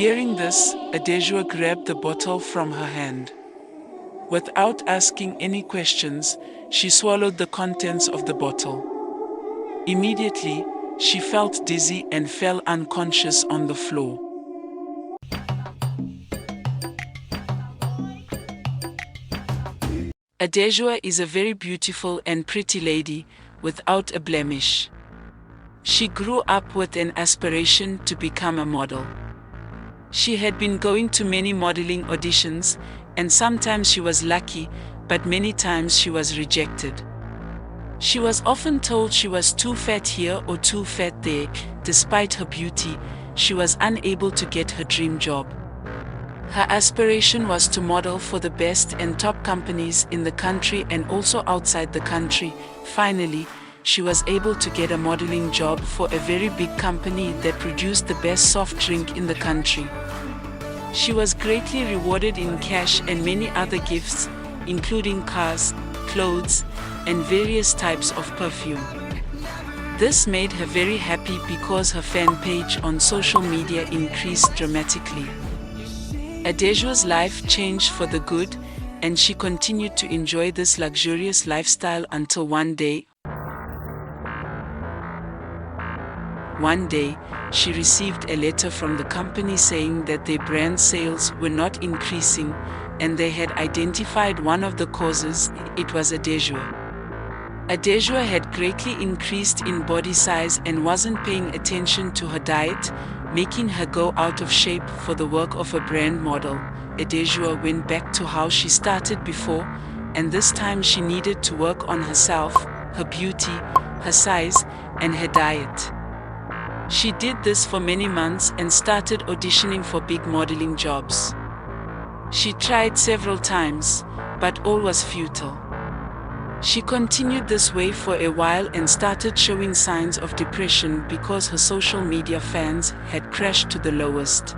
Hearing this, Adejua grabbed the bottle from her hand. Without asking any questions, she swallowed the contents of the bottle. Immediately, she felt dizzy and fell unconscious on the floor. Adejua is a very beautiful and pretty lady, without a blemish. She grew up with an aspiration to become a model. She had been going to many modeling auditions, and sometimes she was lucky, but many times she was rejected. She was often told she was too fat here or too fat there. Despite her beauty, she was unable to get her dream job. Her aspiration was to model for the best and top companies in the country and also outside the country. Finally, she was able to get a modeling job for a very big company that produced the best soft drink in the country. She was greatly rewarded in cash and many other gifts, including cars, clothes, and various types of perfume. This made her very happy because her fan page on social media increased dramatically. Adejua's life changed for the good, and she continued to enjoy this luxurious lifestyle until one day, she received a letter from the company saying that their brand sales were not increasing, and they had identified one of the causes. It was Adejua. Adejua had greatly increased in body size and wasn't paying attention to her diet, making her go out of shape for the work of a brand model. Adejua went back to how she started before, and this time she needed to work on herself, her beauty, her size, and her diet. She did this for many months and started auditioning for big modeling jobs. She tried several times, but all was futile. She continued this way for a while and started showing signs of depression because her social media fans had crashed to the lowest.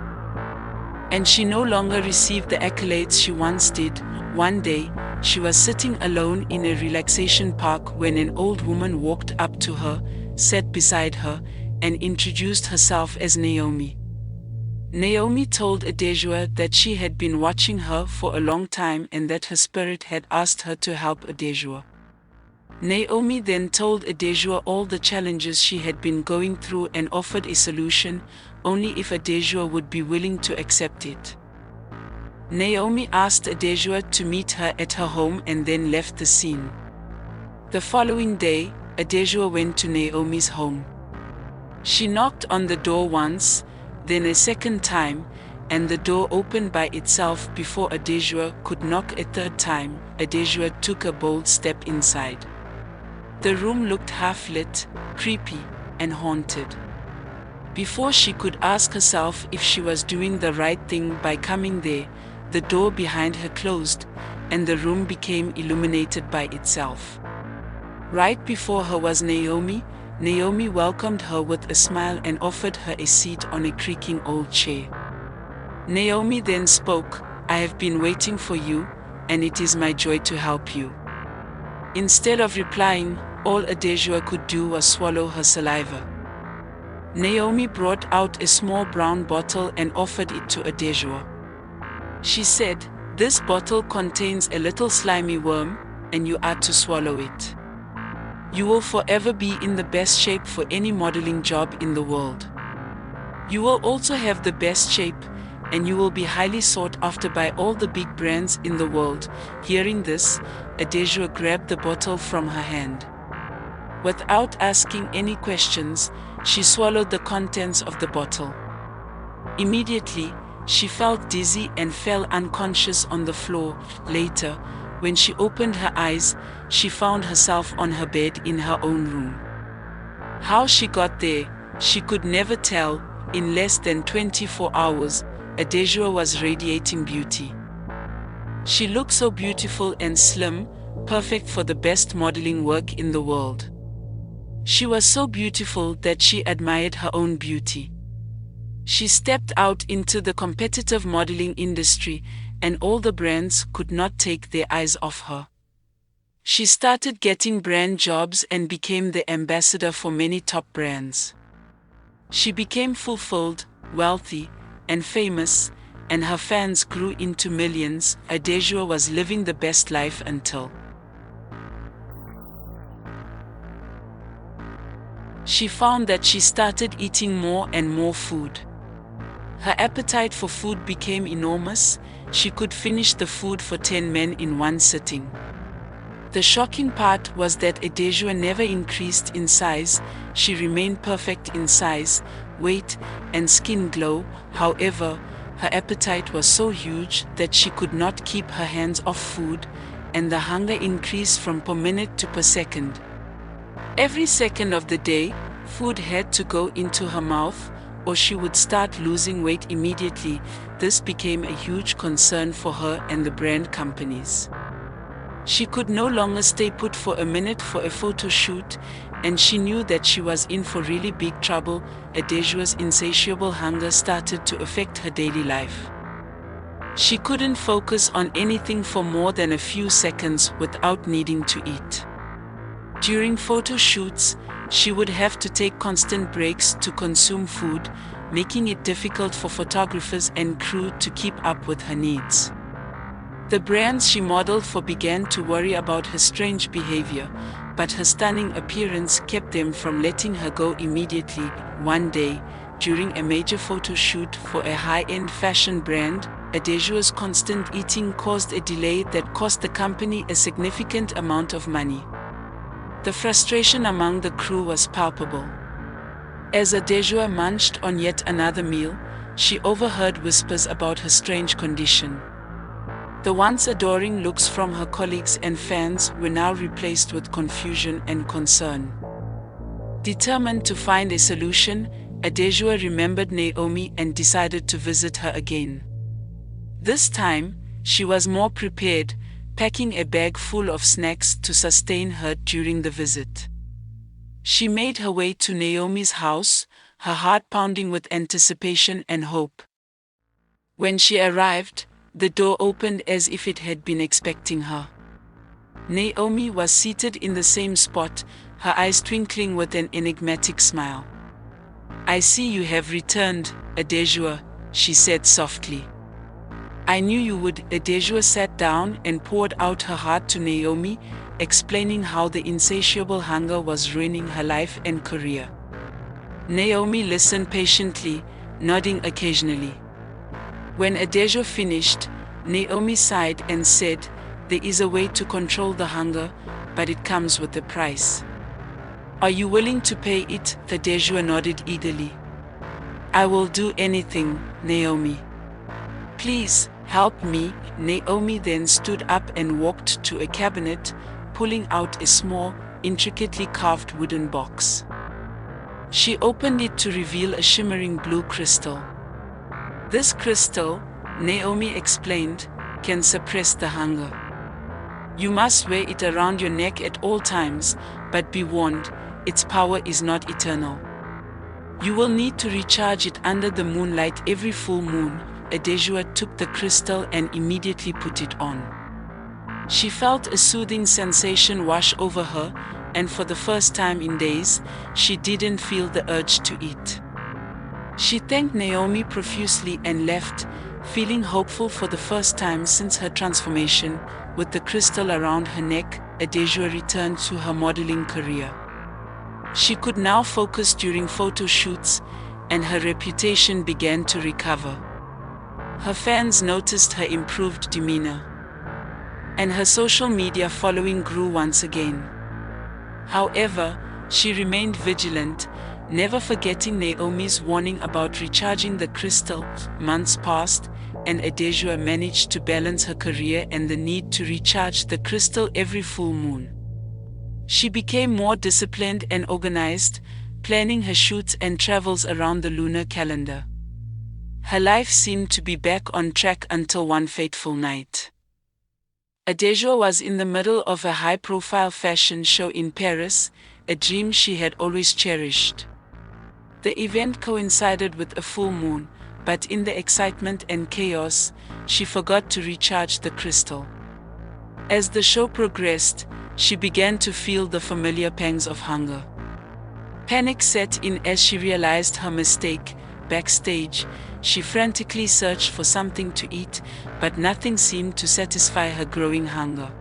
And she no longer received the accolades she once did. One day, she was sitting alone in a relaxation park when an old woman walked up to her, sat beside her, and introduced herself as Naomi. Naomi told Adejua that she had been watching her for a long time and that her spirit had asked her to help Adejua. Naomi then told Adejua all the challenges she had been going through and offered a solution, only if Adejua would be willing to accept it. Naomi asked Adejua to meet her at her home and then left the scene. The following day, Adejua went to Naomi's home. She knocked on the door once, then a second time, and the door opened by itself before Adejua could knock a third time. Adejua took a bold step inside. The room looked half-lit, creepy, and haunted. Before she could ask herself if she was doing the right thing by coming there, the door behind her closed, and the room became illuminated by itself. Right before her was Naomi. Naomi welcomed her with a smile and offered her a seat on a creaking old chair. Naomi then spoke, "I have been waiting for you, and it is my joy to help you." Instead of replying, all Adejua could do was swallow her saliva. Naomi brought out a small brown bottle and offered it to Adejua. She said, "This bottle contains a little slimy worm, and you are to swallow it. You will forever be in the best shape for any modeling job in the world. You will also have the best shape, and you will be highly sought after by all the big brands in the world." Hearing this, Adejua grabbed the bottle from her hand. Without asking any questions, she swallowed the contents of the bottle. Immediately, she felt dizzy and fell unconscious on the floor. Later, when she opened her eyes, she found herself on her bed in her own room. How she got there, she could never tell. In less than 24 hours, Adejua was radiating beauty. She looked so beautiful and slim, perfect for the best modeling work in the world. She was so beautiful that she admired her own beauty. She stepped out into the competitive modeling industry, and all the brands could not take their eyes off her. She started getting brand jobs and became the ambassador for many top brands. She became fulfilled, wealthy, and famous, and her fans grew into millions. Adejua was living the best life until she found that she started eating more and more food. Her appetite for food became enormous. She could finish the food for 10 men in one sitting. The shocking part was that Adejua never increased in size. She remained perfect in size, weight, and skin glow. However, her appetite was so huge that she could not keep her hands off food, and the hunger increased from per minute to per second. Every second of the day, food had to go into her mouth, or she would start losing weight immediately. This became a huge concern for her and the brand companies. She could no longer stay put for a minute for a photo shoot, and she knew that she was in for really big trouble. Adejua's insatiable hunger started to affect her daily life. She couldn't focus on anything for more than a few seconds without needing to eat. During photo shoots, she would have to take constant breaks to consume food, making it difficult for photographers and crew to keep up with her needs. The brands she modeled for began to worry about her strange behavior, but her stunning appearance kept them from letting her go immediately. One day, during a major photo shoot for a high-end fashion brand, Adejua's constant eating caused a delay that cost the company a significant amount of money. The frustration among the crew was palpable. As Adejua munched on yet another meal, she overheard whispers about her strange condition. The once adoring looks from her colleagues and fans were now replaced with confusion and concern. Determined to find a solution, Adejua remembered Naomi and decided to visit her again. This time, she was more prepared, packing a bag full of snacks to sustain her during the visit. She made her way to Naomi's house, her heart pounding with anticipation and hope. When she arrived, the door opened as if it had been expecting her. Naomi was seated in the same spot, her eyes twinkling with an enigmatic smile. "I see you have returned, Adejua," she said softly. "I knew you would." Adejua sat down and poured out her heart to Naomi, explaining how the insatiable hunger was ruining her life and career. Naomi listened patiently, nodding occasionally. When Adejua finished, Naomi sighed and said, "There is a way to control the hunger, but it comes with a price. Are you willing to pay it?" Adejua nodded eagerly. "I will do anything, Naomi. Please, help me." Naomi then stood up and walked to a cabinet, pulling out a small, intricately carved wooden box. She opened it to reveal a shimmering blue crystal. "This crystal," Naomi explained, "can suppress the hunger. You must wear it around your neck at all times, but be warned, its power is not eternal. You will need to recharge it under the moonlight every full moon." Adejua took the crystal and immediately put it on. She felt a soothing sensation wash over her, and for the first time in days, she didn't feel the urge to eat. She thanked Naomi profusely and left, feeling hopeful for the first time since her transformation. With the crystal around her neck, Adejua returned to her modeling career. She could now focus during photo shoots, and her reputation began to recover. Her fans noticed her improved demeanor, and her social media following grew once again. However, she remained vigilant, never forgetting Naomi's warning about recharging the crystal. Months passed, and Adejua managed to balance her career and the need to recharge the crystal every full moon. She became more disciplined and organized, planning her shoots and travels around the lunar calendar. Her life seemed to be back on track until one fateful night. Adejua was in the middle of a high-profile fashion show in Paris, a dream she had always cherished. The event coincided with a full moon, but in the excitement and chaos, she forgot to recharge the crystal. As the show progressed, she began to feel the familiar pangs of hunger. Panic set in as she realized her mistake. Backstage, she frantically searched for something to eat, but nothing seemed to satisfy her growing hunger.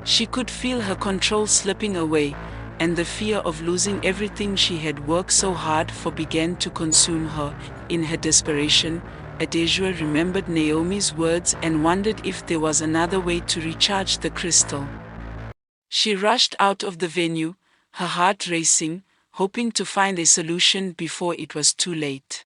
She could feel her control slipping away, and the fear of losing everything she had worked so hard for began to consume her. In her desperation, Adejua remembered Naomi's words and wondered if there was another way to recharge the crystal. She rushed out of the venue, her heart racing, hoping to find a solution before it was too late.